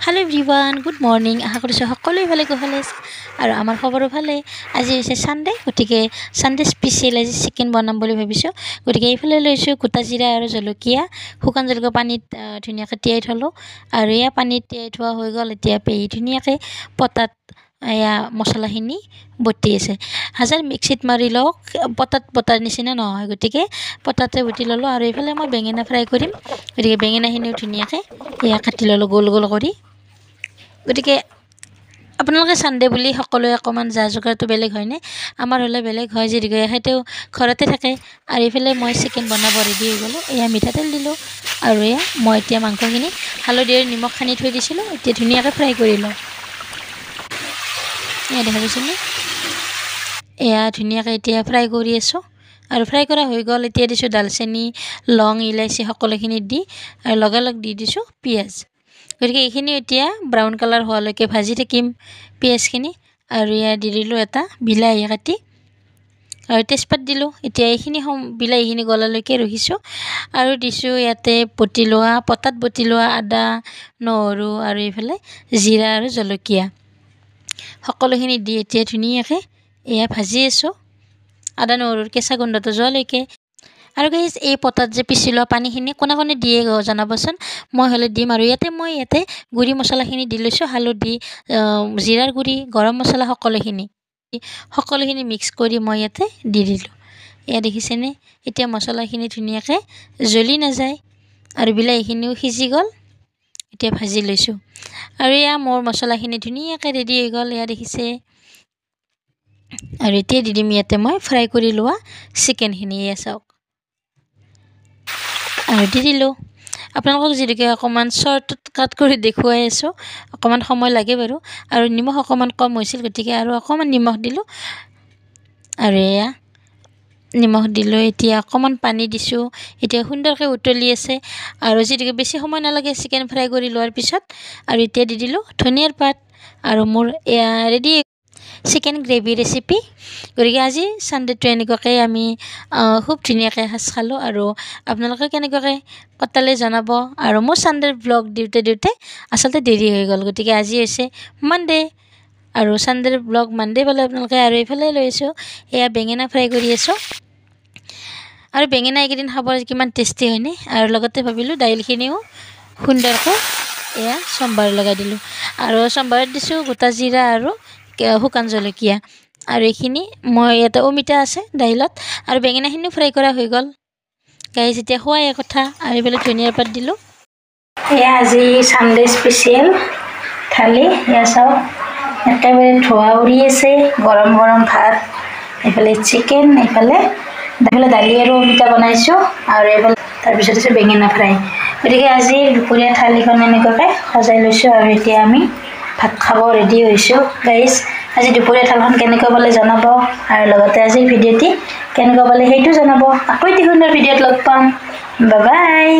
Hello everyone, good morning. আশা কৰিছোঁ সকলোৱে ভালে কুশলে আছে আৰু আমাৰ খবৰো ভালে। আজি হৈছে সানডে, গতিকে সানডে স্পেচিয়েল আজি চিকেন বনাম বুলি ভাবিছোঁ। গতিকে এইফালে লৈছোঁ গোটা জিৰা আৰু জলকীয়া, শুকান জলকীয়া পানীত ধুনীয়াকৈ তিয়াই থলোঁ আৰু এয়া পানীত তিয়াই থোৱা হৈ গ'ল। এতিয়া পেহি ধুনীয়াকৈ পতাত এয়া মছলাখিনি বটি আছে। হাজাৰ মিক্সিত মাৰি লওক, পতাত বটাৰ নিচিনা নহয়, গতিকে পতাতে বটি ল'লোঁ। আৰু এইফালে মই বেঙেনা ফ্ৰাই কৰিম, গতিকে বেঙেনাখিনিও ধুনীয়াকৈ এয়া কাটি ল'লোঁ গোল গোল কৰি। গতিকে আপোনালোকে সানডে বুলি সকলোৱে অকণমান যা যোগাৰটো বেলেগ হয়নে? আমাৰ হ'লে বেলেগ হয়, যিহেতুকে সিহঁতেও ঘৰতে থাকে। আৰু এইফালে মই চিকেন বনাব ৰেডি হৈ গ'লোঁ। এয়া মিঠাতেল দিলোঁ আৰু এয়া মই এতিয়া মাংসখিনি হালধি আৰু নিমখ সানি থৈ দিছিলোঁ, এতিয়া ধুনীয়াকৈ ফ্ৰাই কৰি লওঁ। এয়া দেখা পাইছেনে? এয়া ধুনীয়াকৈ এতিয়া ফ্ৰাই কৰি আছোঁ আৰু ফ্ৰাই কৰা হৈ গ'ল। এতিয়া দিছোঁ দালচেনি, লং, ইলাচি সকলোখিনি দি আৰু লগালগ দি দিছোঁ পিঁয়াজ। গতিকে এইখিনি এতিয়া ব্ৰাউন কালাৰ হোৱালৈকে ভাজি থাকিম পিঁয়াজখিনি। আৰু এয়া দি দিলোঁ এটা বিলাহী কাটি আৰু তেজপাত দিলোঁ। এতিয়া এইখিনি বিলাহীখিনি গলালৈকে ৰখিছোঁ আৰু দিছোঁ ইয়াতে পতাত বটি লোৱা আদা, নহৰু আৰু এইফালে জিৰা আৰু জলকীয়া সকলোখিনি দি এতিয়া ধুনীয়াকৈ এয়া ভাজি আছোঁ আদা নহৰুৰ কেঁচা গোন্ধটো যোৱালৈকে। আৰু গাইজ, এই পতাত যে পিচি লোৱা পানীখিনি কোনে কোনে দিয়ে জনাবচোন, মই হ'লে দিম। আৰু ইয়াতে গুড়ি মছলাখিনি দি লৈছোঁ, হালধি, জিৰাৰ গুড়ি, গৰম মছলা সকলোখিনি মিক্স কৰি মই ইয়াতে দি দিলোঁ। এয়া দেখিছেনে? এতিয়া মছলাখিনি ধুনীয়াকৈ জ্বলি নাযায় আৰু বিলাহীখিনিও সিজি গ'ল। এতিয়া ভাজি লৈছোঁ আৰু এয়া মোৰ মছলাখিনি ধুনীয়াকৈ ৰেডি হৈ গ'ল, এয়া দেখিছে। আৰু এতিয়া দি দিম ইয়াতে মই ফ্ৰাই কৰি লোৱা চিকেনখিনি, এয়া চাওক আৰু দি দিলোঁ। আপোনালোকক যিহেতুকে অকণমান শ্বৰ্টত কাট কৰি দেখুৱাই আছোঁ, অকণমান সময় লাগে বাৰু। আৰু নিমখ অকণমান কম হৈছিল, গতিকে আৰু অকণমান নিমখ দিলোঁ আৰু এয়া নিমখ দিলোঁ। এতিয়া অকণমান পানী দিছোঁ, এতিয়া সুন্দৰকৈ উতলি আছে আৰু যিহেতুকে বেছি সময় নালাগে চিকেন ফ্ৰাই কৰি লোৱাৰ পিছত। আৰু এতিয়া দি দিলোঁ ধনিয়াৰ পাত আৰু মোৰ এয়া ৰেডি চিকেন গ্ৰেভি ৰেচিপি। গতিকে আজি সানডেটো এনেকুৱাকৈ আমি খুব ধুনীয়াকৈ এসাঁজ খালোঁ। আৰু আপোনালোকে কেনেকুৱাকৈ কটালে জনাব। আৰু মোৰ সানডেৰ ব্লগ দিওঁতে আচলতে দেৰি হৈ গ'ল, গতিকে আজি হৈছে মানডে আৰু সানডেৰ ব্লগ মানডে পালে আপোনালোকে। আৰু এইফালে লৈছোঁ এয়া বেঙেনা ফ্ৰাই কৰি আছোঁ আৰু বেঙেনা এইকেইদিন খাব কিমান টেষ্টি হয়নে? আৰু লগতে ভাবিলোঁ দাইলখিনিও সুন্দৰকৈ এয়া চম্ভাৰ লগাই দিলোঁ আৰু চম্ভাৰত দিছোঁ গোটা জিৰা আৰু শুকান জলকীয়া। আৰু এইখিনি মই ইয়াতে অমিতা আছে দাইলত আৰু বেঙেনাখিনিও ফ্ৰাই কৰা হৈ গ'ল। গাইজ, এতিয়া খোৱাই কথা। আৰু এইফালে ধনিয়াৰ পাত দিলোঁ। এয়া আজি সানডে স্পেচিয়েল থালি, এয়া চাওক একেবাৰে ধোঁৱা উৰি আছে, গৰম গৰম ভাত, এইফালে চিকেন, এইফালে দালি আৰু অমিতা বনাইছোঁ আৰু এইফালে তাৰপিছত আছে বেঙেনা ফ্ৰাই। গতিকে আজি দুপৰীয়া থালিখন এনেকুৱাকৈ সজাই লৈছোঁ আৰু এতিয়া আমি ভাত খাব ৰেডি হৈছোঁ। গাইজ, আজি দুপৰীয়া থালখন কেনেকুৱা পালে জনাব আৰু লগতে আজিৰ ভিডিঅ'টি কেনেকুৱা পালে সেইটো জনাব। আকৌ এটি সুন্দৰ ভিডিঅ'ত লগ পাম। Bye bye.